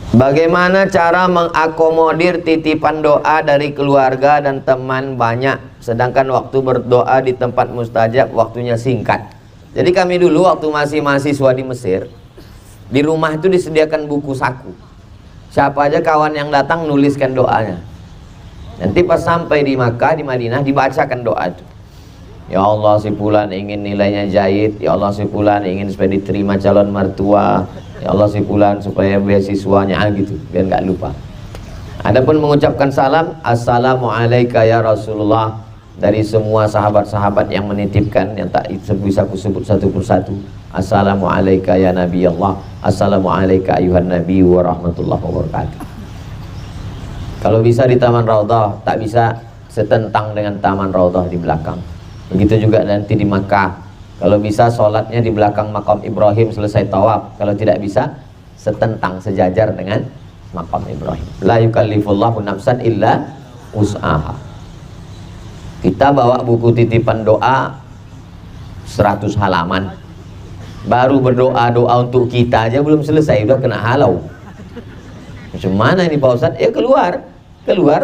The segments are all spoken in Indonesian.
Bagaimana cara mengakomodir titipan doa dari keluarga dan teman banyak, sedangkan waktu berdoa di tempat mustajab waktunya singkat? Jadi kami dulu waktu masih mahasiswa di Mesir, di rumah itu disediakan buku saku. Siapa aja kawan yang datang nuliskan doanya. Nanti pas sampai di Makkah, di Madinah, dibacakan doa itu. Ya Allah, si fulan ingin nilainya jahit. Ya Allah, si fulan ingin supaya diterima calon mertua. Ya Allah, si fulan supaya beasiswanya, gitu, biar nggak lupa. Adapun mengucapkan salam, Assalamualaikum ya Rasulullah, dari semua sahabat-sahabat yang menitipkan, yang tak bisa aku sebut satu persatu. Assalamualaikum ya Nabi Allah, Assalamualaikum ayuhan Nabi wa rahmatullahi wabarakatuh. Kalau bisa di Taman Raudhah, tak bisa setentang dengan Taman Raudhah di belakang. Begitu juga nanti di Makkah. Kalau bisa sholatnya di belakang makam Ibrahim selesai tawaf. Kalau tidak bisa, setentang, sejajar dengan makam Ibrahim. La yukallifullahu nafsan illa wus'aha. Kita bawa buku titipan doa 100 halaman. Baru berdoa-doa untuk kita aja belum selesai, udah kena halau. Macam mana ini Pak Ustadz? Ya keluar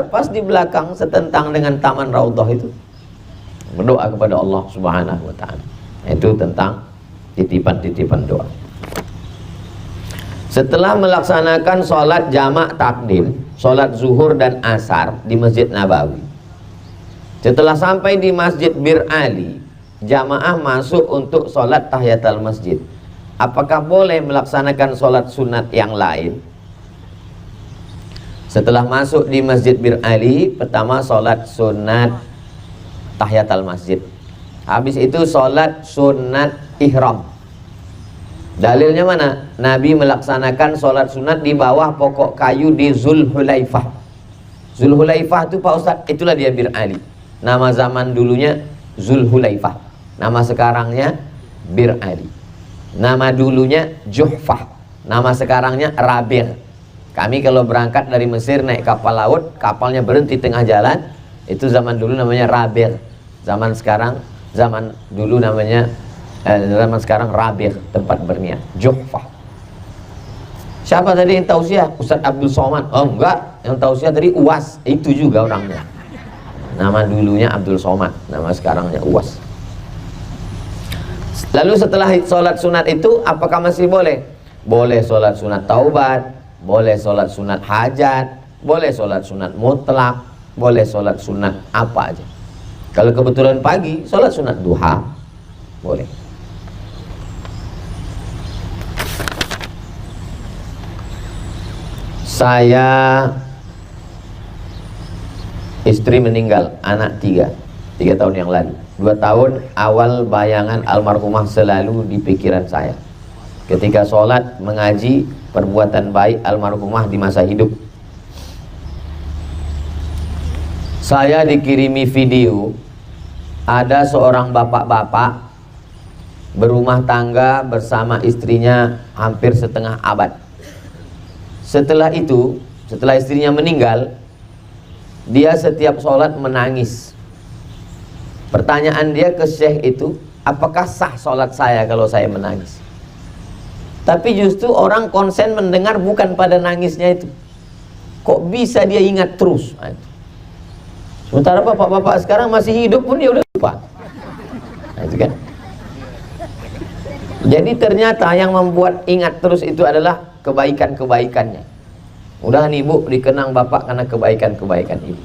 pas di belakang setentang dengan Taman Raudhah itu. Berdoa kepada Allah Subhanahu wa ta'ala. Itu tentang titipan-titipan doa. Setelah melaksanakan sholat jamak takdim, sholat zuhur dan asar di Masjid Nabawi, setelah sampai di Masjid Bir Ali, jamaah masuk untuk sholat tahiyatul masjid. Apakah boleh melaksanakan sholat sunat yang lain? Setelah masuk di Masjid Bir Ali, pertama sholat sunat tahiyatul masjid. Habis itu sholat sunat ihram. Dalilnya mana? Nabi melaksanakan sholat sunat di bawah pokok kayu di Zulhulaifah. Zulhulaifah itu Pak Ustadz, itulah dia Bir Ali. Nama zaman dulunya Zulhulaifah, nama sekarangnya Bir Ali. Nama dulunya Juhfah, nama sekarangnya Rabir. Kami kalau berangkat dari Mesir naik kapal laut, kapalnya berhenti tengah jalan, itu zaman dulu namanya Rabir. Zaman dulu namanya zaman sekarang Rabir, tempat berniat. Juhfah. Siapa tadi yang tausiah? Ustadz Abdul Somad. Oh enggak, yang tausiah tadi Uwas. Itu juga orangnya. Nama dulunya Abdul Somad, nama sekarangnya Uwas. Lalu setelah sholat sunat itu, apakah masih boleh? Boleh sholat sunat taubat, boleh sholat sunat hajat, boleh sholat sunat mutlak, boleh sholat sunat apa aja. Kalau kebetulan pagi, sholat sunat duha, boleh. Saya istri meninggal, anak 3 tahun yang lalu. 2 tahun awal bayangan almarhumah selalu di pikiran saya. Ketika sholat, mengaji, perbuatan baik almarhumah di masa hidup. Saya dikirimi video, ada seorang bapak-bapak berumah tangga bersama istrinya hampir setengah abad. Setelah itu, setelah istrinya meninggal, dia setiap sholat menangis. Pertanyaan dia ke syekh itu, apakah sah sholat saya kalau saya menangis? Tapi justru orang konsen mendengar bukan pada nangisnya itu. Kok bisa dia ingat terus? Sementara bapak-bapak sekarang masih hidup pun dia udah lupa. Nah, itu kan. Jadi ternyata yang membuat ingat terus itu adalah kebaikan-kebaikannya. Mudah ibu dikenang bapak karena kebaikan-kebaikan ibu.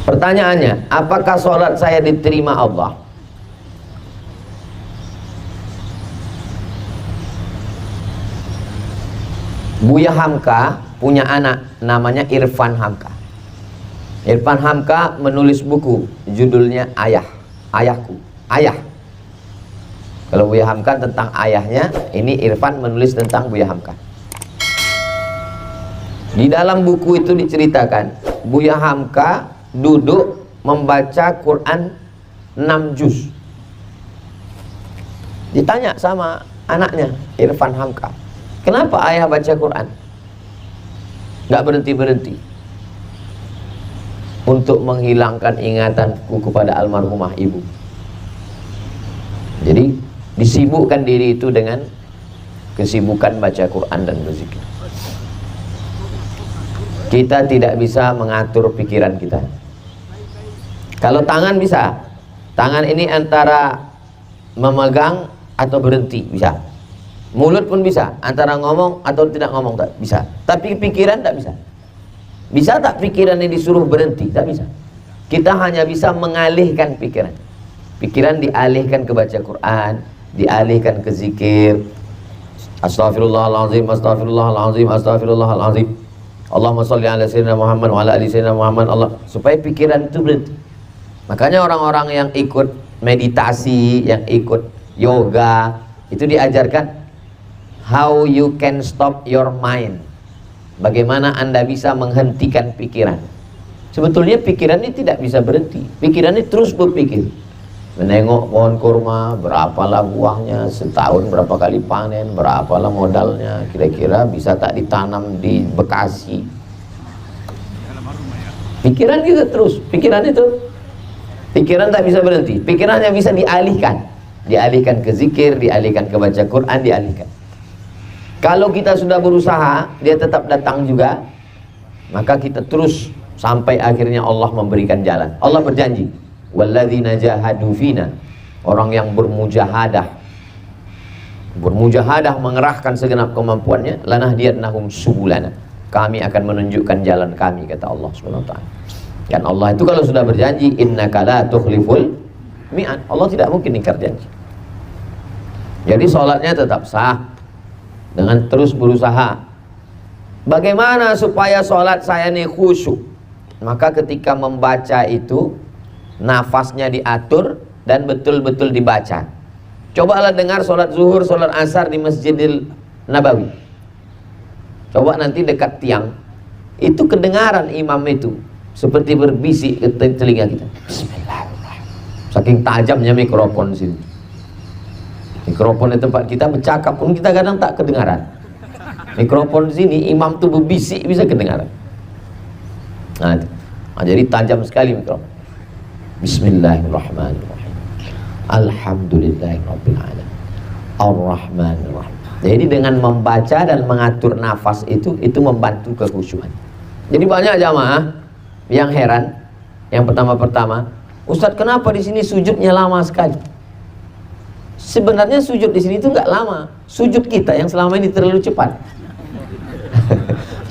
Pertanyaannya, apakah sholat saya diterima Allah? Buya Hamka punya anak namanya Irfan Hamka. Irfan Hamka menulis buku judulnya Ayahku. Ayah. Kalau Buya Hamka tentang ayahnya, ini Irfan menulis tentang Buya Hamka. Di dalam buku itu diceritakan Buya Hamka duduk membaca Quran 6 juz. Ditanya sama anaknya Irfan Hamka, kenapa ayah baca Quran? Gak berhenti-berhenti. Untuk menghilangkan ingatanku kepada almarhumah ibu. Jadi disibukkan diri itu dengan kesibukan baca Quran dan berzikir. Kita tidak bisa mengatur pikiran kita. Kalau tangan bisa, tangan ini antara memegang atau berhenti bisa. Mulut pun bisa, antara ngomong atau tidak ngomong tak bisa. Tapi pikiran tak bisa. Bisa tak pikiran ini disuruh berhenti? Tak bisa. Kita hanya bisa mengalihkan pikiran. Pikiran dialihkan ke baca Quran, dialihkan ke zikir. Astaghfirullahaladzim, astaghfirullahaladzim, astaghfirullahaladzim. Allahumma sholli ala sayyidina Muhammad wa ala ali sayyidina Muhammad. Allah, supaya pikiran itu berhenti. Makanya orang-orang yang ikut meditasi, yang ikut yoga, itu diajarkan how you can stop your mind. Bagaimana Anda bisa menghentikan pikiran. Sebetulnya pikiran ini tidak bisa berhenti. Pikiran ini terus berpikir. Menengok pohon kurma, berapalah buahnya, setahun berapa kali panen, berapalah modalnya, kira-kira bisa tak ditanam di Bekasi. Pikiran itu terus, pikiran tak bisa berhenti. Pikirannya bisa dialihkan, dialihkan ke zikir, dialihkan ke baca Quran, dialihkan. Kalau kita sudah berusaha, dia tetap datang juga, maka kita terus sampai akhirnya Allah memberikan jalan. Allah berjanji, walladzina jahadu fina, orang yang bermujahadah mengerahkan segenap kemampuannya, lanahdiyannahum subulana, kami akan menunjukkan jalan kami, kata Allah Subhanahu wa taala. Dan Allah itu kalau sudah berjanji, innaka la tukhliful mi'ad, Allah tidak mungkin ingkar janji. Jadi sholatnya tetap sah dengan terus berusaha. Bagaimana supaya sholat saya ini khusyuk? Maka ketika membaca itu nafasnya diatur dan betul-betul dibaca. Cobalah dengar sholat zuhur, sholat asar di Masjidil Nabawi. Coba nanti dekat tiang, itu kedengaran imam itu seperti berbisik ke telinga kita. Bismillahirrahmanirrahim. Saking tajamnya mikrofon sini. Mikrofon di tempat kita bercakap pun kita kadang tak kedengaran. Mikrofon di sini imam tuh berbisik bisa kedengaran. Nah, jadi tajam sekali mikrofon. Bismillahirrahmanirrahim. Alhamdulillahirabbil alamin. Ar-Rahmanirrahim. Jadi dengan membaca dan mengatur nafas itu membantu kekhusyuan. Jadi banyak jamaah yang heran, yang pertama-pertama, Ustadz kenapa di sini sujudnya lama sekali? Sebenarnya sujud di sini itu nggak lama. Sujud kita yang selama ini terlalu cepat.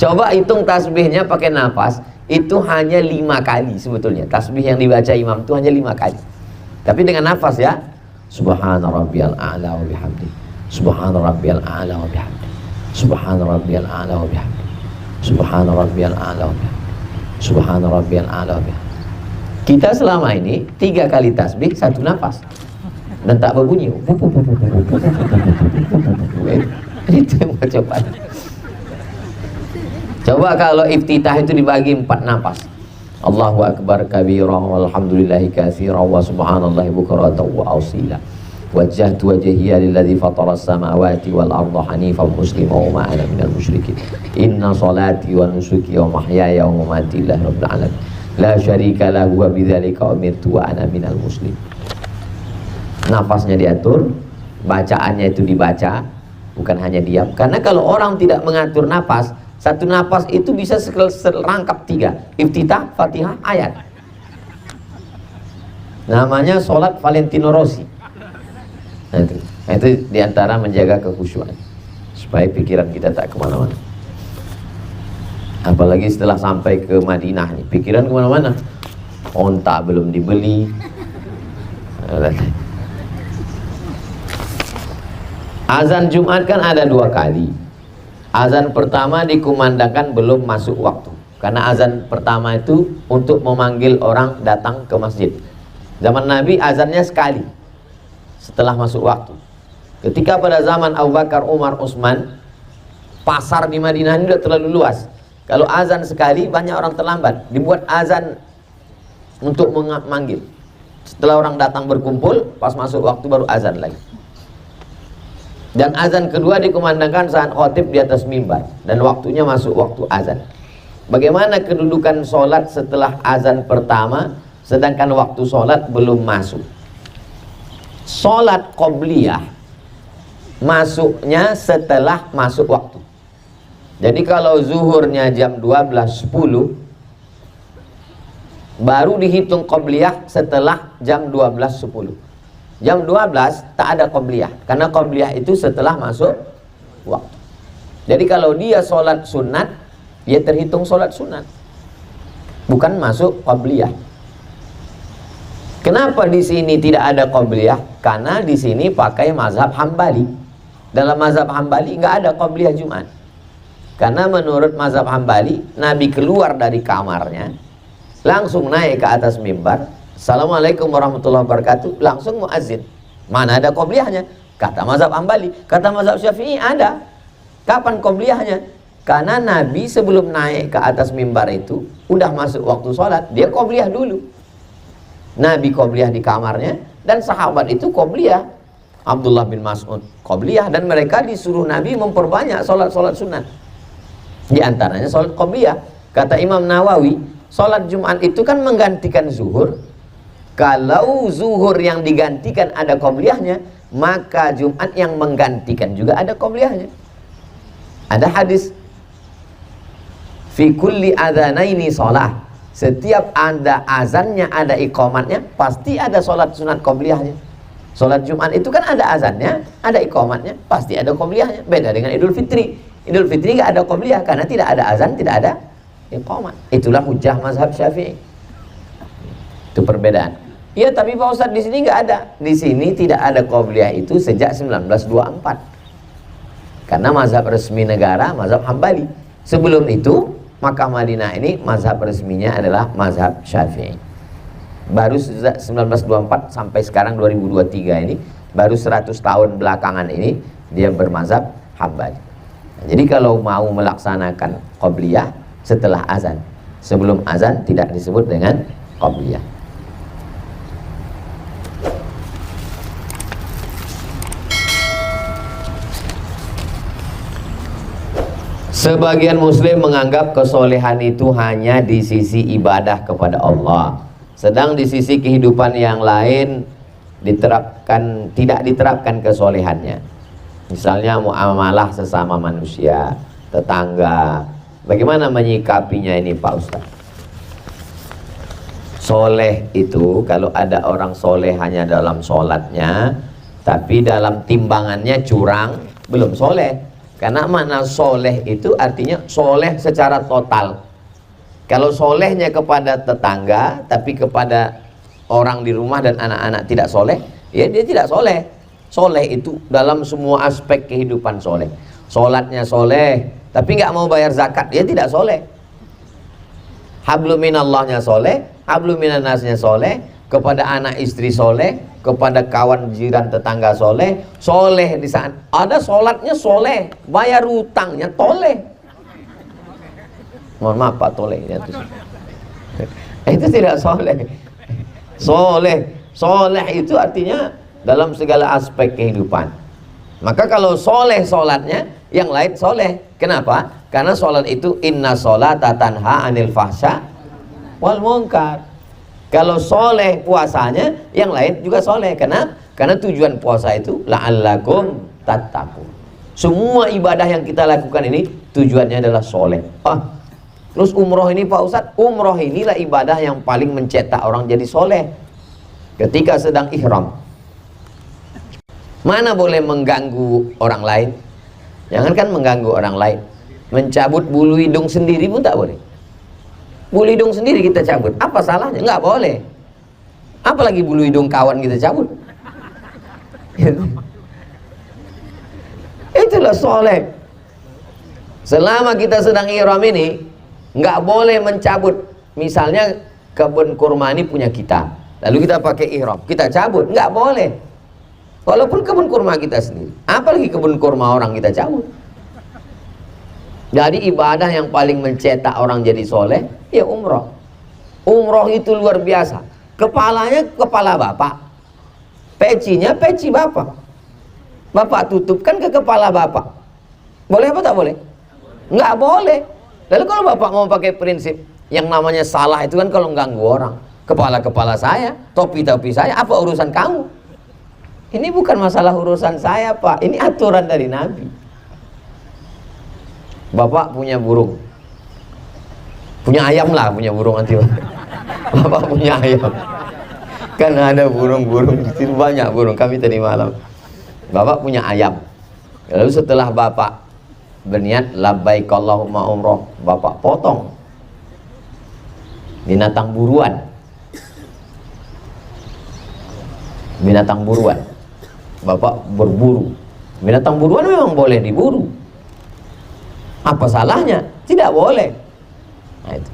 Coba hitung tasbihnya pakai nafas, itu hanya 5 kali sebetulnya. Tasbih yang dibaca imam itu hanya 5 kali. Tapi dengan nafas ya, Subhana rabbiyal a'la wa bihamdi, Subhana rabbiyal a'la wa bihamdi, Subhana rabbiyal a'la wa bihamdi, Subhana rabbiyal a'la wa bihamdi, Subhana rabbiyal a'la wa bihamdi. Kita selama ini 3 kali tasbih 1 nafas dan tak berbunyi. Itu yang cepat. Coba kalau iftitah itu dibagi 4 nafas. Allahu akbar kabira walhamdulillahi katsira wa subhanallahi bukratan wa asila. Wajjahtu wajhiya lilladzi fatara as-samawati wal arda hanifan musliman wa ma ana minal musyrikin. Inna salati wa nusuki wa mahyaya wa mamati lillahi rabbil alamin. La syarika lahu wa bidzalika umirtu wa ana minal muslimin. Nafasnya diatur, bacaannya itu dibaca, bukan hanya diam. Karena kalau orang tidak mengatur nafas, satu nafas itu bisa serangkap 3, iftitah, fatihah, ayat. Namanya sholat Valentino Rossi. Nah, itu diantara menjaga kekhusyuan supaya pikiran kita tak kemana-mana. Apalagi setelah sampai ke Madinah nih, pikiran kemana-mana. Onta belum dibeli. Azan Jumat kan ada 2 kali. Azan pertama dikumandangkan belum masuk waktu, karena azan pertama itu untuk memanggil orang datang ke masjid. Zaman Nabi azannya sekali setelah masuk waktu. Ketika pada zaman Abu Bakar, Umar, Utsman, pasar di Madinah ini sudah terlalu luas. Kalau azan sekali banyak orang terlambat, dibuat azan untuk memanggil. Setelah orang datang berkumpul, pas masuk waktu baru azan lagi. Dan azan kedua dikumandangkan saat khotib di atas mimbar dan waktunya masuk waktu azan. Bagaimana kedudukan sholat setelah azan pertama sedangkan waktu sholat belum masuk? Sholat qobliyah masuknya setelah masuk waktu. Jadi kalau zuhurnya jam 12.10, baru dihitung qobliyah setelah jam 12.10. Jam 12 tak ada qobliyah, karena qobliyah itu setelah masuk waktu. Jadi kalau dia sholat sunat, dia terhitung sholat sunat, bukan masuk qobliyah. Kenapa di sini tidak ada qobliyah? Karena di sini pakai mazhab Hambali. Dalam mazhab Hambali nggak ada qobliyah Jumat. Karena menurut mazhab Hambali, Nabi keluar dari kamarnya, langsung naik ke atas mimbar, Assalamualaikum warahmatullahi wabarakatuh, langsung muazzin. Mana ada qobliyahnya? Kata mazhab Hambali. Kata mazhab Syafi'i ada. Kapan qobliyahnya? Karena Nabi sebelum naik ke atas mimbar itu udah masuk waktu sholat, dia qobliyah dulu. Nabi qobliyah di kamarnya, dan sahabat itu qobliyah. Abdullah bin Mas'ud qobliyah, dan mereka disuruh Nabi memperbanyak sholat-sholat sunat. Di antaranya sholat qobliyah. Kata Imam Nawawi, sholat Jumat itu kan menggantikan zuhur. Kalau zuhur yang digantikan ada qobliyahnya, maka Jumat yang menggantikan juga ada qobliyahnya. Ada hadis, fi kulli adzanaini shalah, setiap ada azannya, ada iqamatnya, pasti ada sholat sunat qobliyahnya. Sholat Jumat itu kan ada azannya, ada iqamatnya, pasti ada qobliyahnya. Beda dengan Idul Fitri. Idul Fitri nggak ada qobliyah karena tidak ada azan, tidak ada iqamat. Itulah hujjah mazhab Syafi'i. Itu perbedaan. Ya, tapi Pak Ustadz di sini nggak ada. Di sini tidak ada qobliyah itu sejak 1924. Karena mazhab resmi negara mazhab Hambali. Sebelum itu Makkah Madinah ini mazhab resminya adalah mazhab Syafi'i. Baru sejak 1924 sampai sekarang 2023 ini, baru 100 tahun belakangan ini dia bermazhab Hambali. Jadi kalau mau melaksanakan qobliyah setelah azan, sebelum azan tidak disebut dengan qobliyah. Sebagian muslim menganggap kesolehan itu hanya di sisi ibadah kepada Allah, sedang di sisi kehidupan yang lain tidak diterapkan kesolehannya. Misalnya muamalah sesama manusia, tetangga. Bagaimana menyikapinya ini Pak Ustaz? Soleh itu kalau ada orang soleh hanya dalam sholatnya, tapi dalam timbangannya curang, belum soleh. Karena makna soleh itu artinya soleh secara total. Kalau solehnya kepada tetangga, tapi kepada orang di rumah dan anak-anak tidak soleh, ya dia tidak soleh. Soleh itu dalam semua aspek kehidupan soleh. Solatnya soleh, tapi nggak mau bayar zakat, dia tidak soleh. Hablum minallahnya soleh, hablum minannasnya soleh, kepada anak istri soleh, kepada kawan jiran tetangga soleh, soleh di saat ada solatnya soleh, bayar utangnya toleh. Mohon maaf Pak toleh itu tidak soleh. Soleh itu artinya dalam segala aspek kehidupan. Maka kalau soleh solatnya, yang lain soleh. Kenapa? Karena solat itu inna sholata tanha anil fahsya wal munkar. Kalau soleh puasanya, yang lain juga soleh. Karena tujuan puasa itu la'allakum tattaqun. Semua ibadah yang kita lakukan ini tujuannya adalah soleh. Terus umroh ini Pak Ustadz, umroh inilah ibadah yang paling mencetak orang jadi soleh. Ketika sedang ihram, mana boleh mengganggu orang lain? Jangankan mengganggu orang lain, mencabut bulu hidung sendiri pun tak boleh. Bulu hidung sendiri kita cabut, apa salahnya? Nggak boleh. Apalagi bulu hidung kawan kita cabut. Itulah soleh. Selama kita sedang ihram ini, nggak boleh mencabut. Misalnya kebun kurma ini punya kita, lalu kita pakai ihram, kita cabut, nggak boleh. Walaupun kebun kurma kita sendiri, apalagi kebun kurma orang kita cabut. Jadi ibadah yang paling mencetak orang jadi soleh, ya umroh. Umroh itu luar biasa. Kepalanya kepala bapak, pecinya peci bapak. Bapak tutupkan ke kepala bapak. Boleh apa tak boleh? Nggak boleh. Lalu kalau bapak mau pakai prinsip yang namanya salah itu kan kalau ganggu orang, kepala-kepala saya, topi-topi saya, apa urusan kamu? Ini bukan masalah urusan saya, Pak. Ini aturan dari Nabi. Bapak punya burung, punya ayam lah, punya burung nanti. Bapak punya ayam. Kan ada burung-burung di situ, banyak burung. Kami tadi malam. Bapak punya ayam. Lalu setelah Bapak berniat labbaik Allahumma umroh, Bapak potong binatang buruan. Binatang buruan. Bapak berburu. Binatang buruan memang boleh diburu. Apa salahnya? Tidak boleh. Nah, itu.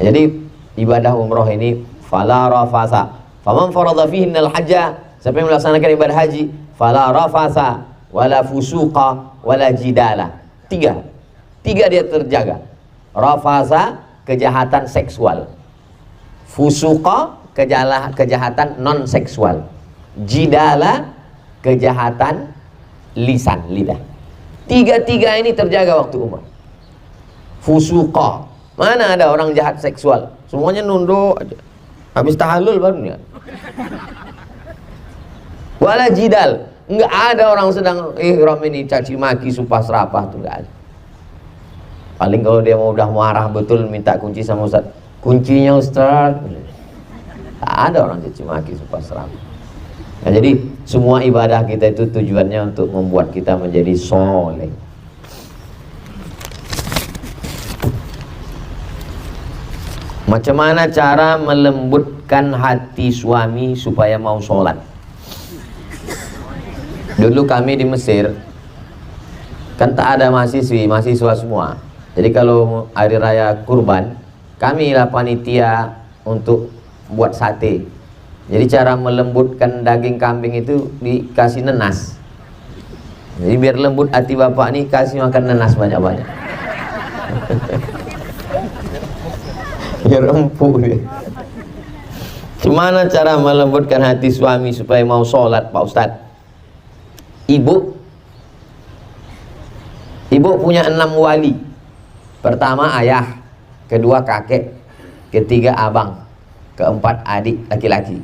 Jadi ibadah umroh ini fala rafasa. Faman farada fihinnal hajja, siapa yang melaksanakan ibadah haji, fala rafasa wala fusuqa wala jidala. Tiga dia terjaga. Rafasa, kejahatan seksual. Fusuqa, kejahatan non seksual. Jidala, kejahatan lisan, lidah. Tiga ini terjaga waktu umrah. Fusuqa, mana ada orang jahat seksual, semuanya nunduk aja. Habis tahallul baru niat. Wala jidal, enggak ada orang sedang ihram ini caci maki sumpah serapah tuh, enggak ada. Paling kalau dia mau udah marah betul minta kunci sama Ustaz. Kuncinya Ustaz. Tak ada orang caci maki sumpah serapah. Nah, jadi semua ibadah kita itu tujuannya untuk membuat kita menjadi soleh. Macam mana cara melembutkan hati suami supaya mau sholat? Dulu kami di Mesir kan tak ada mahasiswa semua. Jadi kalau hari raya kurban, kami lah panitia untuk buat sate. Jadi cara melembutkan daging kambing itu dikasih nenas. Jadi biar lembut hati bapak nih, kasih makan nenas banyak-banyak. Biar empuk dia. Gimana cara melembutkan hati suami supaya mau sholat, Pak Ustadz? Ibu punya 6 wali. Pertama ayah, kedua kakek, ketiga abang, keempat adik laki-laki,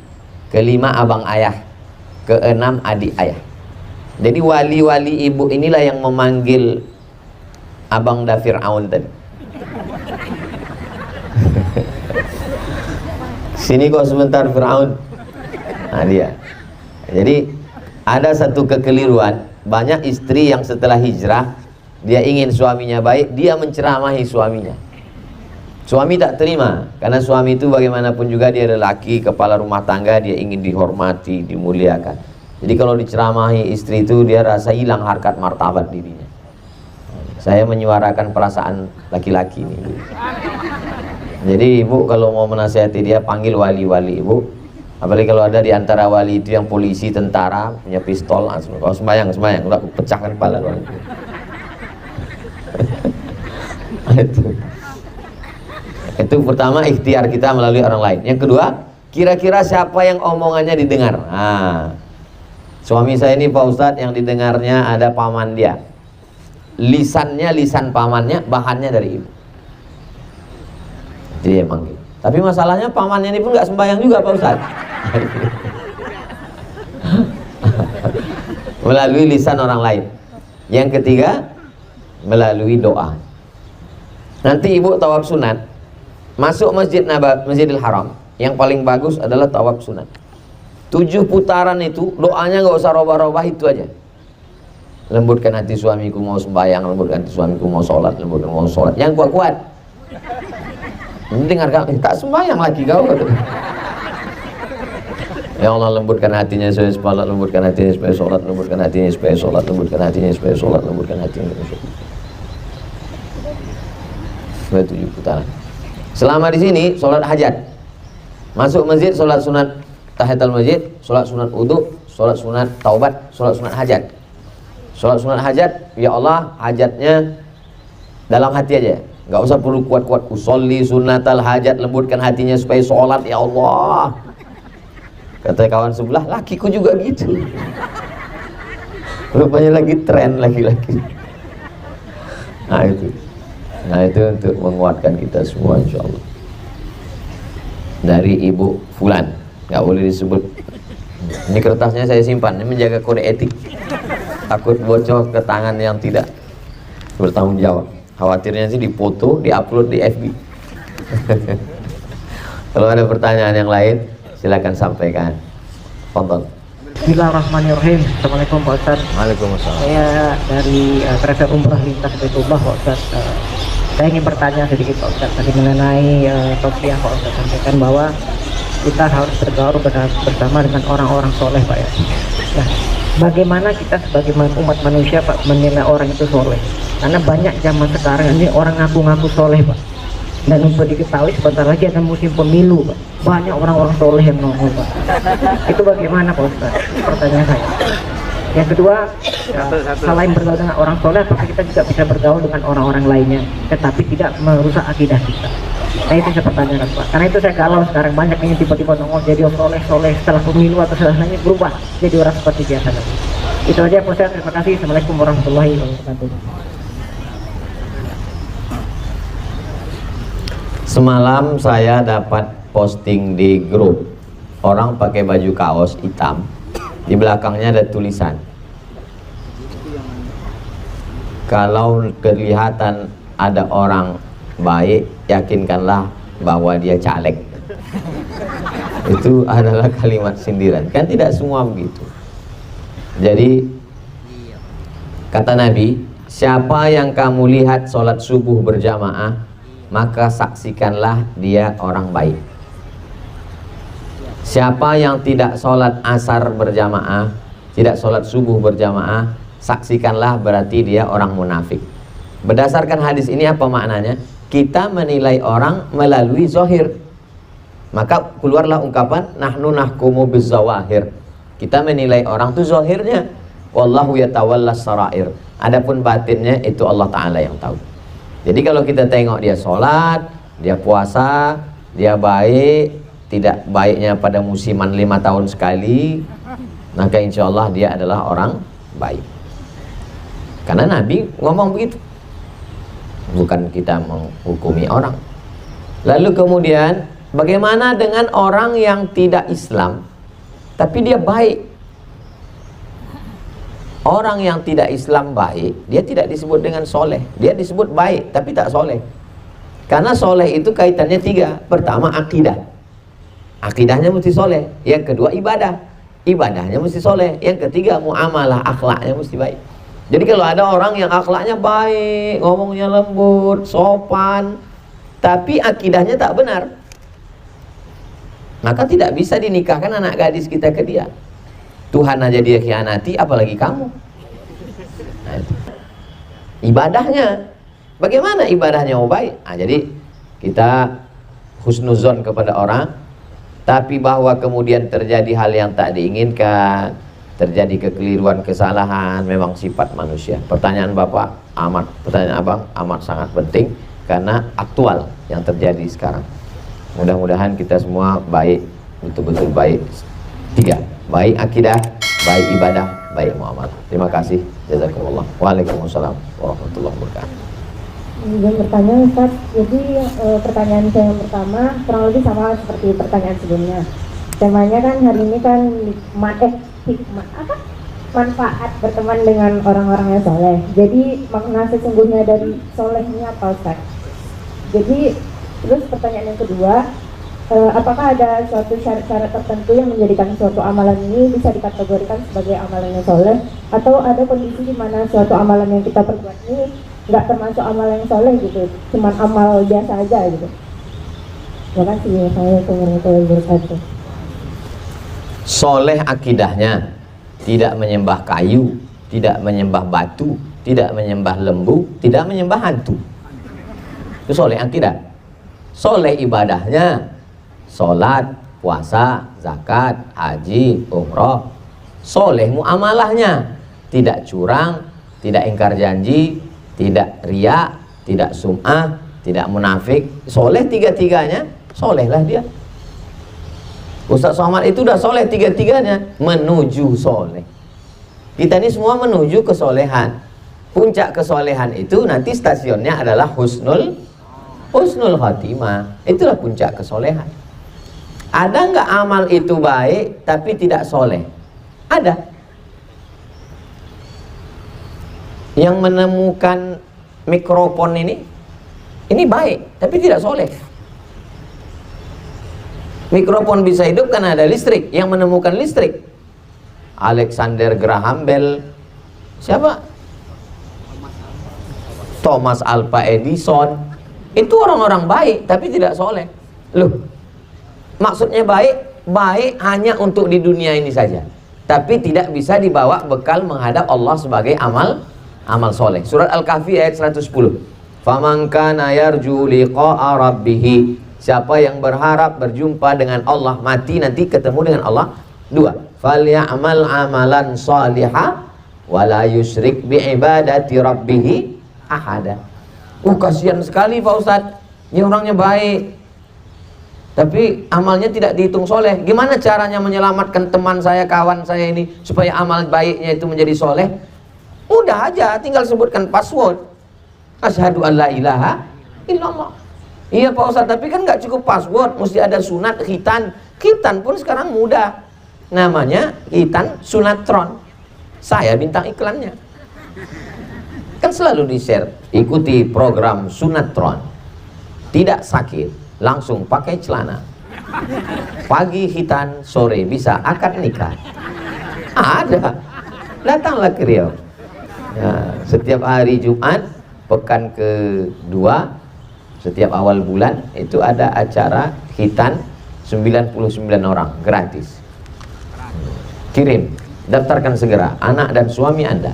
kelima abang ayah, keenam adik ayah. Jadi wali-wali ibu inilah yang memanggil abang da Fir'aun tadi. Sini kok sebentar Fir'aun. Nah dia. Jadi ada satu kekeliruan, banyak istri yang setelah hijrah dia ingin suaminya baik, dia menceramahi suaminya. Suami tak terima, karena suami itu bagaimanapun juga dia lelaki, kepala rumah tangga, dia ingin dihormati, dimuliakan. Jadi kalau diceramahi istri itu dia rasa hilang harkat martabat dirinya. Saya menyuarakan perasaan laki-laki ini. Jadi ibu kalau mau menasihati dia, panggil wali-wali ibu. Apalagi kalau ada di antara wali itu yang polisi, tentara, punya pistol, langsung kalau sembahyang, udah pecahkan kepala wali. Itu pertama, ikhtiar kita melalui orang lain. Yang kedua, kira-kira siapa yang omongannya didengar. Nah, suami saya ini Pak Ustadz, yang didengarnya ada paman dia, lisannya lisan pamannya, bahannya dari ibu. Jadi emang gitu. Tapi masalahnya pamannya ini pun nggak sembahyang juga Pak Ustadz. Melalui lisan orang lain. Yang ketiga, melalui doa. Nanti ibu tawaf sunat, masuk Masjidil Haram, yang paling bagus adalah tawaf sunat. 7 putaran itu doanya nggak usah robah-robah, itu aja. Lembutkan hati suamiku mau sembahyang, lembutkan hati suamiku mau sholat, lembutkan mau sholat. Yang kuat-kuat. Dengarkan, tak sembahyang lagi kau. Ya Allah, lembutkan hatinya supaya sholat, lembutkan hatinya supaya sholat, lembutkan hatinya supaya sholat, lembutkan hatinya supaya sholat, lembutkan hatinya supaya sholat. 7 putaran. Selama di sini sholat hajat, masuk masjid sholat sunat tahiyatul masjid, sholat sunat wudu, sholat sunat taubat, sholat sunat hajat. Sholat sunat hajat, ya Allah hajatnya dalam hati aja, nggak usah perlu kuat-kuat. Usolli sunatal hajat, lembutkan hatinya supaya sholat, ya Allah. Kata kawan sebelah, lakiku juga gitu. Rupanya lagi tren laki-laki. Nah itu untuk menguatkan kita semua insya Allah. Dari ibu fulan, nggak boleh disebut Ini kertasnya saya simpan, ini menjaga kode etik. Takut bocor ke tangan yang tidak bertanggung jawab. Khawatirnya sih dipoto, diupload di FB. Kalau ada pertanyaan yang lain, silakan sampaikan. Tonton. Bismillahirrahmanirrahim. Assalamualaikum Pak Ustaz. Waalaikumsalam. Saya dari travel umrah lintas Baitullah Pak Ustaz. Saya ingin bertanya sedikit Pak Ustaz tadi mengenai topik yang Pak Ustaz sampaikan bahwa kita harus bergaul bersama dengan orang-orang soleh Pak ya. Nah, bagaimana kita sebagai umat manusia Pak menilai orang itu soleh? Karena banyak zaman sekarang ini orang ngaku-ngaku soleh Pak. Dan untuk diketahui sebentar lagi ada musim pemilu Pak. Banyak orang-orang soleh yang nongol Pak. Itu bagaimana Pak Ustaz? Pertanyaan saya. Yang kedua, selain bergaul dengan orang soleh, apakah kita juga bisa bergaul dengan orang-orang lainnya, tetapi tidak merusak akidah kita? Nah itu saya pertanyakan Pak. Karena itu saya galau sekarang, banyak yang tiba-tiba nongol jadi soleh setelah pemilu atau setelahnya berubah jadi orang seperti biasa lagi. Itu aja Pak Ustaz. Terima kasih. Assalamualaikum warahmatullahi wabarakatuh. Semalam saya dapat posting di grup, orang pakai baju kaos hitam, di belakangnya ada tulisan, kalau kelihatan ada orang baik, yakinkanlah bahwa dia caleg. Itu adalah kalimat sindiran. Kan tidak semua begitu. Jadi kata Nabi, siapa yang kamu lihat sholat subuh berjamaah, maka saksikanlah dia orang baik. Siapa yang tidak sholat asar berjamaah, tidak sholat subuh berjamaah, saksikanlah berarti dia orang munafik. Berdasarkan hadis ini apa maknanya? Kita menilai orang melalui zahir. Maka keluarlah ungkapan nahnu nahkumu bizzawahir. Kita menilai orang itu zahirnya. Wallahu yatawallas sarair. Adapun batinnya itu Allah Ta'ala yang tahu. Jadi kalau kita tengok dia sholat, dia puasa, dia baik, tidak baiknya pada musiman 5 tahun sekali, maka insya Allah dia adalah orang baik. Karena Nabi ngomong begitu. Bukan kita menghukumi orang. Lalu kemudian bagaimana dengan orang yang tidak Islam tapi dia baik? Orang yang tidak Islam baik, dia tidak disebut dengan soleh. Dia disebut baik, tapi tak soleh. Karena soleh itu kaitannya 3. Pertama akidah. Akidahnya mesti soleh. Yang kedua ibadah. Ibadahnya mesti soleh. Yang ketiga muamalah, akhlaknya mesti baik. Jadi kalau ada orang yang akhlaknya baik, ngomongnya lembut, sopan, tapi akidahnya tak benar, maka tidak bisa dinikahkan anak gadis kita ke dia. Tuhan aja dia khianati, apalagi kamu. Nah, ibadahnya, bagaimana ibadahnya mau baik? Nah, jadi kita husnuzon kepada orang, tapi bahwa kemudian terjadi hal yang tak diinginkan, terjadi kekeliruan, kesalahan, memang sifat manusia. Pertanyaan Bapak pertanyaan Abang amat sangat penting karena aktual yang terjadi sekarang. Mudah-mudahan kita semua baik, betul-betul baik. 3, baik akidah, baik ibadah, baik muamalah. Terima kasih. Jazakumullah. Waalaikumsalam warahmatullahi wabarakatuh. Izin bertanya Ustaz, jadi pertanyaan saya yang pertama kurang lebih sama seperti pertanyaan sebelumnya. Temanya kan hari ini kan manfaat berteman dengan orang-orang yang soleh. Jadi makna sesungguhnya dari soleh ini apa Ustaz? Jadi terus pertanyaan yang kedua, apakah ada suatu syarat-syarat tertentu yang menjadikan suatu amalan ini bisa dikategorikan sebagai amalan yang soleh, atau ada kondisi di mana suatu amalan yang kita perbuat ini nggak termasuk amalan yang soleh gitu, cuman amal biasa aja gitu? Terima kasih. Assalamualaikum warahmatullahi wabarakatuh. Soleh akidahnya, tidak menyembah kayu, tidak menyembah batu, tidak menyembah lembu, tidak menyembah hantu. Itu soleh akidah. Soleh ibadahnya, sholat, puasa, zakat, haji, umroh. Soleh muamalahnya, tidak curang, tidak ingkar janji, tidak riya, tidak sum'ah, tidak munafik. Soleh tiga-tiganya, solehlah dia. Ustaz Somad itu udah soleh tiga-tiganya, menuju soleh. Kita ini semua menuju kesolehan. Puncak kesolehan itu nanti stasiunnya adalah husnul khatimah. Itulah puncak kesolehan. Ada nggak amal itu baik tapi tidak soleh? Ada. Yang menemukan mikrofon ini baik tapi tidak soleh. Mikrofon bisa hidup karena ada listrik. Yang menemukan listrik Alexander Graham Bell, siapa? Thomas Alva Edison. Itu orang-orang baik tapi tidak soleh. Loh, maksudnya baik hanya untuk di dunia ini saja, tapi tidak bisa dibawa bekal menghadap Allah sebagai amal soleh. Surat Al-Kahfi ayat 110. Faman kana yarju liqa'a rabbih, siapa yang berharap berjumpa dengan Allah, mati nanti ketemu dengan Allah. 2. Falyamal amalan salihah wala yusyrik bi ibadati rabbih ahada. Kasihan sekali Pak Ustadz, ini orangnya baik tapi amalnya tidak dihitung soleh. Gimana caranya menyelamatkan teman saya, kawan saya ini supaya amal baiknya itu menjadi soleh? Udah aja, tinggal sebutkan password. Asyhadu an la ilaha illallah. Iya Pak Ustadz, tapi kan nggak cukup password, mesti ada sunat, khitan. Khitan pun sekarang mudah, namanya khitan sunatron. Saya bintang iklannya. Kan selalu di-share, ikuti program sunatron, tidak sakit, langsung pakai celana, pagi khitan, sore bisa akad nikah. Ada, datanglah ke Riau. Nah, setiap hari Jumat pekan kedua setiap awal bulan itu ada acara khitan 99 orang gratis. Kirim, daftarkan segera anak dan suami Anda.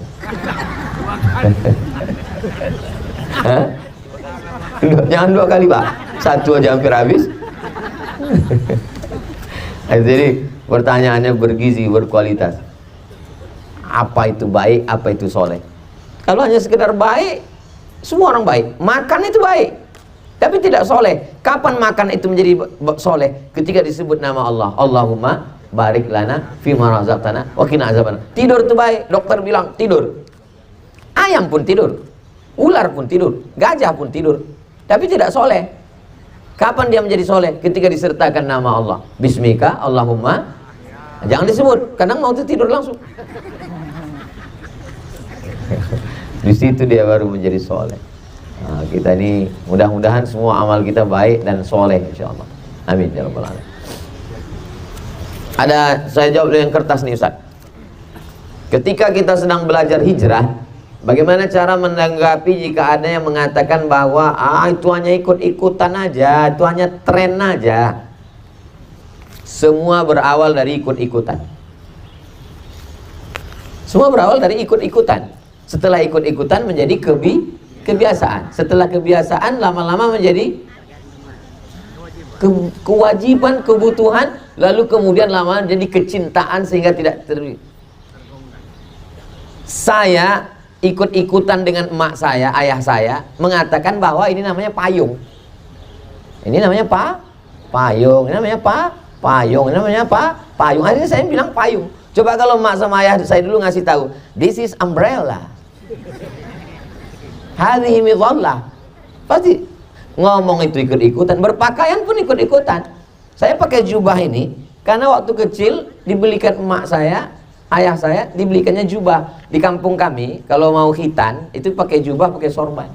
Jangan 2 kali Pak, 1 aja hampir habis. Jadi pertanyaannya bergizi, berkualitas. Apa itu baik, apa itu soleh? Kalau hanya sekedar baik, semua orang baik. Makan itu baik tapi tidak soleh. Kapan makan itu menjadi soleh? Ketika disebut nama Allah, Allahumma barik lana fima razaqtana wa qina azabannar. Tidur itu baik, dokter bilang tidur. Ayam pun tidur, ular pun tidur, gajah pun tidur, tapi tidak soleh. Kapan dia menjadi soleh? Ketika disertakan nama Allah, Bismika Allahumma. Jangan disebut, kadang mau tidur langsung. Di situ dia baru menjadi soleh. Nah, kita ini mudah-mudahan semua amal kita baik dan soleh insyaallah. Amin ya rabbal alamin. Ada, saya jawab dengan kertas nih Ustaz. Ketika kita sedang belajar hijrah, bagaimana cara menanggapi jika ada yang mengatakan bahwa itu hanya ikut-ikutan aja, itu hanya tren aja. Semua berawal dari ikut-ikutan. Semua berawal dari ikut-ikutan. Setelah ikut-ikutan menjadi kebiasaan. Setelah kebiasaan lama-lama menjadi kewajiban, kebutuhan, lalu kemudian lama menjadi kecintaan sehingga tidak Saya ikut-ikutan dengan emak saya, ayah saya, mengatakan bahwa ini namanya payung. Ini namanya payung. Ini namanya payung. Ini namanya payung. Akhirnya saya bilang payung. Coba kalau emak sama ayah saya dulu ngasih tahu, this is umbrella. Hadhihi midhallah. Pasti ngomong itu ikut-ikutan, berpakaian pun ikut-ikutan. Saya pakai jubah ini karena waktu kecil dibelikan emak saya, ayah saya dibelikannya jubah. Di kampung kami kalau mau khitan itu pakai jubah, pakai sorban.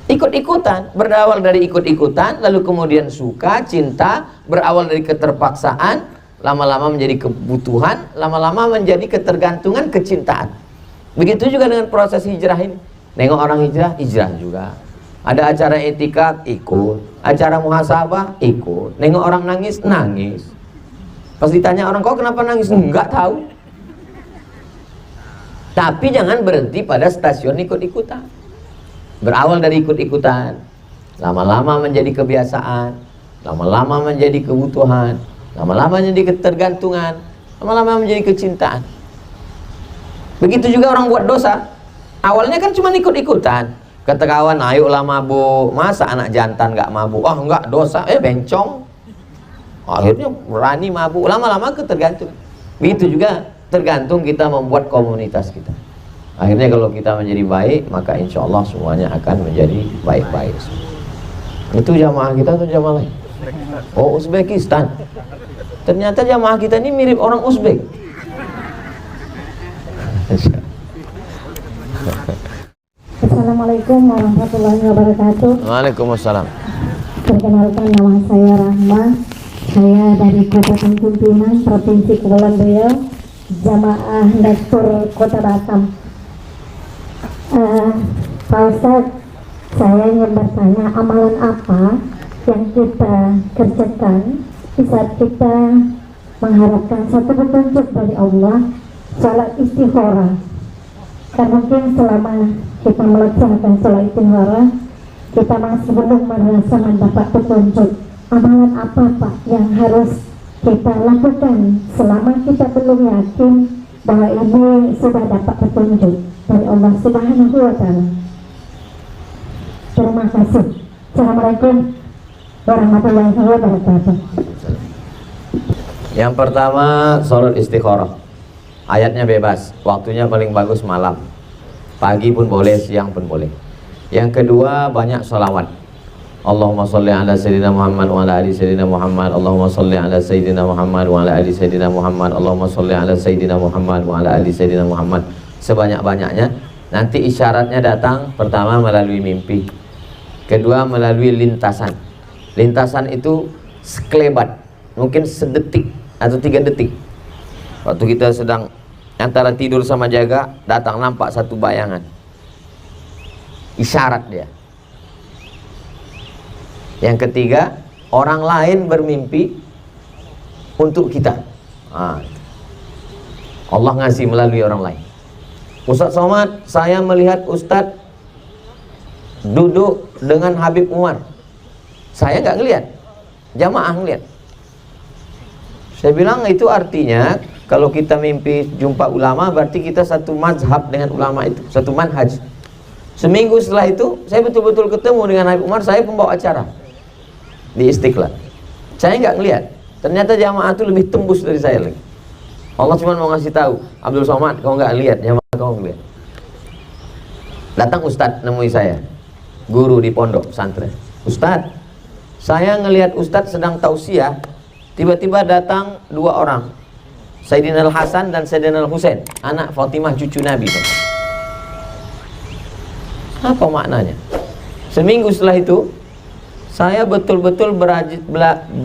Ikut-ikutan, berawal dari ikut-ikutan, lalu kemudian suka, cinta, berawal dari keterpaksaan, lama-lama menjadi kebutuhan, lama-lama menjadi ketergantungan, kecintaan. Begitu juga dengan proses hijrah ini. Nengok orang hijrah juga. Ada acara etika, ikut. Acara muhasabah, ikut. Nengok orang nangis, nangis. Pas ditanya orang, kok kenapa nangis? Enggak tahu. Tapi jangan berhenti pada stasiun ikut-ikutan. Berawal dari ikut-ikutan, lama-lama menjadi kebiasaan, lama-lama menjadi kebutuhan, lama-lama menjadi ketergantungan, lama-lama menjadi kecintaan. Begitu juga orang buat dosa. Awalnya kan cuma ikut-ikutan. Kata kawan, ayolah mabuk. Masa anak jantan gak mabuk? Oh enggak, dosa. Bencong. Akhirnya berani mabuk. Lama-lama ketergantung. Begitu juga tergantung kita membuat komunitas kita. Akhirnya kalau kita menjadi baik, maka insya Allah semuanya akan menjadi baik-baik. Itu jamaah kita atau jamaah lain? Oh, Uzbekistan. Ternyata jamaah kita ini mirip orang Uzbek. Assalamualaikum warahmatullahi wabarakatuh. Waalaikumsalam. Perkenalkan, nama saya Rahma. Saya dari Kota Tanjung Pinang, Provinsi Kepulauan Riau, Jamaah Nastur Kota Batam. Pak Ustadz, saya ingin bertanya, amalan apa yang kita kerjakan di saat kita mengharapkan satu petunjuk dari Allah, salat istikharah? Karena mungkin selama kita melaksanakan salat istikharah, kita masih belum merasa mendapat petunjuk. Amalan apa Pak yang harus kita lakukan selama kita belum yakin bahwa ini sudah dapat petunjuk dari Allah Subhanahu wa Ta'ala? Terima kasih. Assalamualaikum warahmatullahi wabarakatuh. Yang pertama, sholat istikharah. Ayatnya bebas, waktunya paling bagus malam. Pagi pun boleh, siang pun boleh. Yang kedua, banyak sholawat. Allahumma sholli ala sayyidina Muhammad wa ala ali sayyidina Muhammad. Allahumma sholli ala sayyidina Muhammad wa ala ali sayyidina Muhammad. Allahumma sholli ala sayyidina Muhammad wa ala ali sayyidina Muhammad. Sebanyak-banyaknya. Nanti isyaratnya datang pertama melalui mimpi, kedua melalui lintasan. Lintasan itu sekelebat, mungkin sedetik atau 3 detik. Waktu kita sedang antara tidur sama jaga, datang nampak satu bayangan. Isyarat dia. Yang ketiga, orang lain bermimpi untuk kita. Allah ngasih melalui orang lain. Ustadz Somad, saya melihat Ustadz duduk dengan Habib Umar. Saya nggak ngelihat, jamaah ngelihat. Saya bilang itu artinya kalau kita mimpi jumpa ulama, berarti kita satu mazhab dengan ulama itu, satu manhaj. Seminggu setelah itu, saya betul-betul ketemu dengan Habib Umar. Saya pembawa acara di Istiqlal. Saya nggak ngelihat. Ternyata jamaah itu lebih tembus dari saya lagi. Allah cuma mau ngasih tahu, Abdul Somad, kau nggak lihat, jamaah kau ngelihat. Datang Ustadz nemui saya, guru di pondok pesantren. Ustadz, saya ngelihat Ustadz sedang tausiah, tiba-tiba datang 2 orang, Sayyidina Al-Hasan dan Sayyidina Al-Husain, anak Fatimah cucu Nabi. Apa maknanya? Seminggu setelah itu, saya betul-betul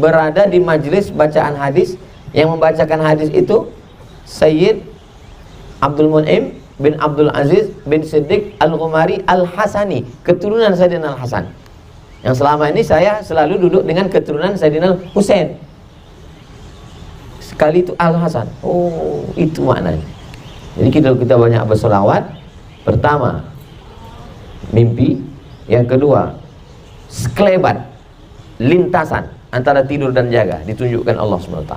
berada di majelis bacaan hadis. Yang membacakan hadis itu Sayyid Abdul Mun'im bin Abdul Aziz bin Siddiq Al-Ghumari Al-Hasani, keturunan Sayyidina Al-Hasan. Yang selama ini saya selalu duduk dengan keturunan Sayyidina Al-Husain. Sekali itu Al-Hasan. Oh, itu maknanya. Jadi kita banyak bersolawat. Pertama, mimpi. Yang kedua, sekelebat, lintasan antara tidur dan jaga, ditunjukkan Allah SWT.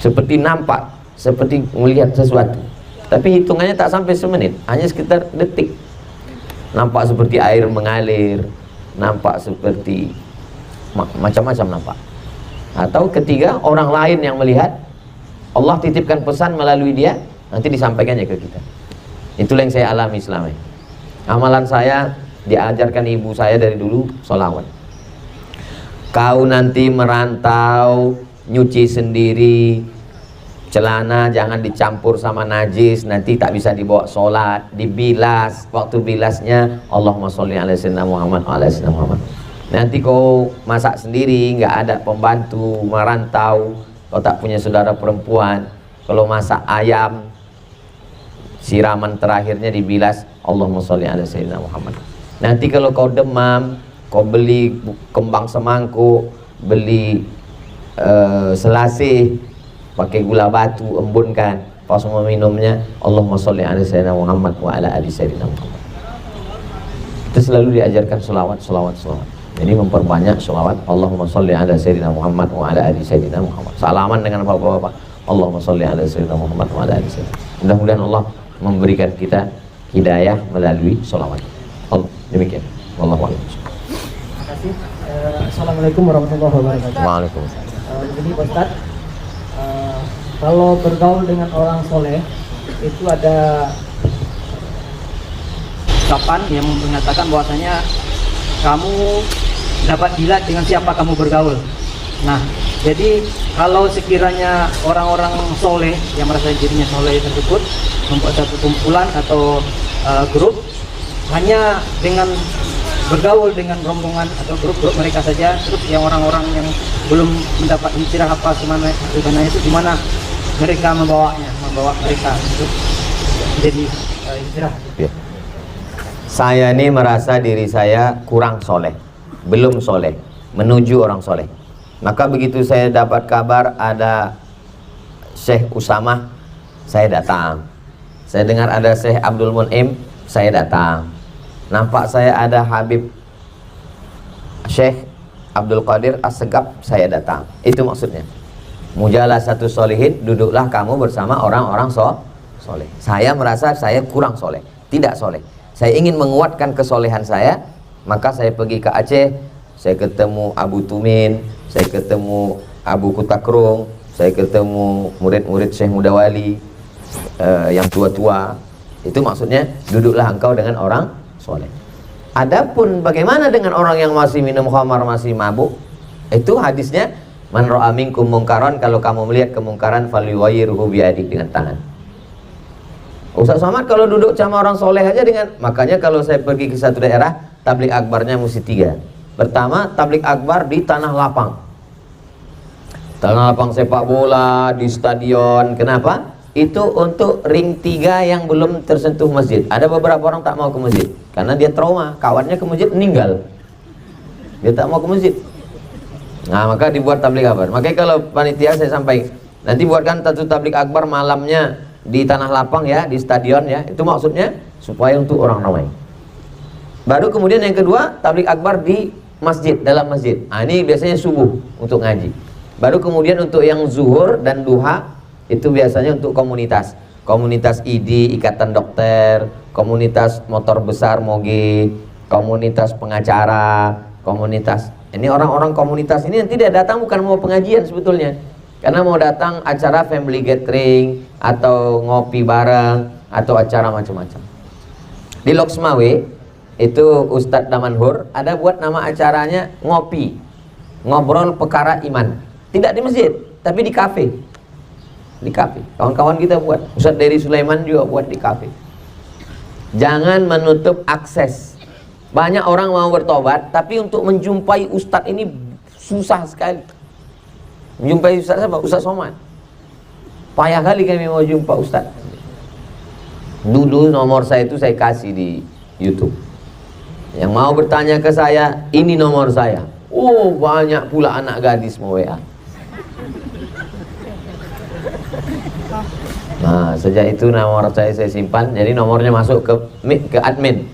Seperti nampak, seperti melihat sesuatu, tapi hitungannya tak sampai semenit, hanya sekitar detik. Nampak seperti air mengalir, nampak seperti macam-macam nampak. Atau ketiga, orang lain yang melihat, Allah titipkan pesan melalui dia, nanti disampaikannya ke kita. Itulah yang saya alami selama ini. Amalan saya diajarkan ibu saya dari dulu, sholawat. Kau nanti merantau, nyuci sendiri, celana jangan dicampur sama najis, nanti tak bisa dibawa sholat, dibilas. Waktu bilasnya Allahumma sholli ala sayyidina Muhammad wa ala sayyidina Muhammad. Nanti kau masak sendiri, nggak ada pembantu, merantau, kau tak punya saudara perempuan, kalau masak ayam, siraman terakhirnya dibilas Allahumma sholli ala sayyidina Muhammad. Nanti kalau kau demam, kau beli kembang semangkuk, beli selasih, pakai gula batu, embunkan, pas mau minumnya Allahumma sholli ala sayyidina Muhammad wa ala ali sayyidina Muhammad. Itu selalu diajarkan selawat. Jadi memperbanyak selawat. Allahumma sholli ala sayyidina Muhammad wa ala ali sayyidina Muhammad. Salaman dengan bapak-bapak, Allahumma sholli ala sayyidina Muhammad wa ala ali sayyidina. Mudah-mudahan Allah memberikan kita hidayah melalui selawat. Demikian. Wallahu a'lam. Terima kasih. Assalamualaikum warahmatullahi wabarakatuh. Waalaikumsalam. Jadi Pak Ustadz, kalau bergaul dengan orang soleh itu ada ucapan yang mengatakan bahwasanya kamu dapat dilihat dengan siapa kamu bergaul. Nah, jadi kalau sekiranya orang-orang soleh yang merasa dirinya soleh tersebut membuat satu kumpulan atau grup, hanya dengan bergaul dengan rombongan atau grup-grup mereka saja, terus yang orang-orang yang belum mendapat hijrah apa sebenarnya itu gimana mereka membawa mereka untuk jadi hijrah. Ya. Saya ini merasa diri saya kurang soleh, belum soleh, menuju orang soleh. Maka begitu saya dapat kabar ada Syekh Usamah, saya datang. Saya dengar ada Syekh Abdul Mun'im, saya datang. Nampak saya ada Habib Syekh Abdul Qadir As-Segaf, saya datang. Itu maksudnya. Mujalah satu solihin, duduklah kamu bersama orang-orang soleh. Saya merasa saya kurang soleh, tidak soleh. Saya ingin menguatkan kesolehan saya, maka saya pergi ke Aceh. Saya ketemu Abu Tumin, saya ketemu Abu Kutakrung, saya ketemu murid-murid Syekh Mudawali yang tua-tua. Itu maksudnya duduklah engkau dengan orang soleh. Adapun bagaimana dengan orang yang masih minum khamar, masih mabuk, itu hadisnya man ra'a minkum mungkaran, kalau kamu melihat kemungkaran falyughayyirhu biyadik, dengan tangan. Ustaz Somad kalau duduk sama orang soleh aja dengan, makanya kalau saya pergi ke satu daerah, tablik akbarnya mesti 3. Pertama, tablik akbar di tanah lapang. Tanah lapang sepak bola, di stadion. Kenapa? Itu untuk ring 3 yang belum tersentuh masjid. Ada beberapa orang tak mau ke masjid karena dia trauma, kawannya ke masjid meninggal, dia tak mau ke masjid. Nah, maka dibuat tablik akbar. Makanya kalau panitia saya sampaikan, nanti buatkan satu tablik akbar malamnya di tanah lapang ya, di stadion ya. Itu maksudnya supaya untuk orang ramai. Baru kemudian yang kedua, tablik akbar di masjid, dalam masjid. Nah, ini biasanya subuh untuk ngaji. Baru kemudian untuk yang zuhur dan duha, itu biasanya untuk komunitas. Komunitas ID, Ikatan Dokter, komunitas motor besar moge, komunitas pengacara, komunitas. Ini orang-orang komunitas ini yang tidak datang bukan mau pengajian sebetulnya. Karena mau datang acara family gathering, atau ngopi bareng, atau acara macam-macam. Di Loksmawe, itu Ustadz Damanhur ada buat nama acaranya ngopi, ngobrol perkara iman. Tidak di masjid, tapi di kafe. Di kafe, kawan-kawan kita buat. Ustadz Dery Sulaiman juga buat di kafe. Jangan menutup akses. Banyak orang mau bertobat, tapi untuk menjumpai Ustadz ini susah sekali. Menjumpai Ustadz siapa? Ustadz Somad. Payah kali kami mau jumpa Ustadz. Dulu nomor saya itu saya kasih di YouTube. Yang mau bertanya ke saya, ini nomor saya. Oh, banyak pula anak gadis mau WA. Nah, sejak itu nomor saya simpan. Jadi nomornya masuk ke admin.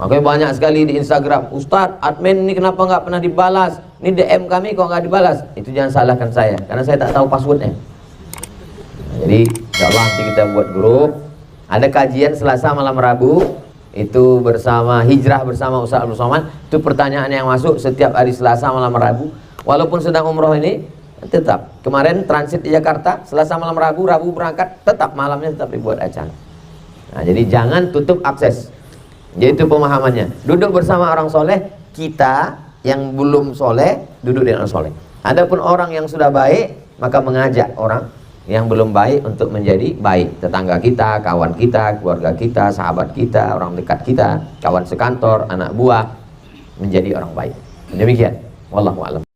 Makanya banyak sekali di Instagram, Ustadz, admin ini kenapa nggak pernah dibalas? Ini DM kami kok nggak dibalas? Itu jangan salahkan saya, karena saya tak tahu passwordnya. Nah, jadi insyaallah nanti kita buat grup. Ada kajian Selasa malam Rabu, itu bersama hijrah bersama Ustaz Abdul Somad. Itu pertanyaan yang masuk setiap hari Selasa malam Rabu. Walaupun sedang umroh ini, tetap. Kemarin transit di Jakarta, Selasa malam Rabu, Rabu berangkat, tetap malamnya tetap dibuat acara. Nah, jadi jangan tutup akses. Jadi itu pemahamannya. Duduk bersama orang soleh, kita yang belum soleh duduk dengan orang soleh. Adapun orang yang sudah baik, maka mengajak orang yang belum baik untuk menjadi baik. Tetangga kita, kawan kita, keluarga kita, sahabat kita, orang dekat kita, kawan sekantor, anak buah, menjadi orang baik. Demikian. Wallahu a'lam.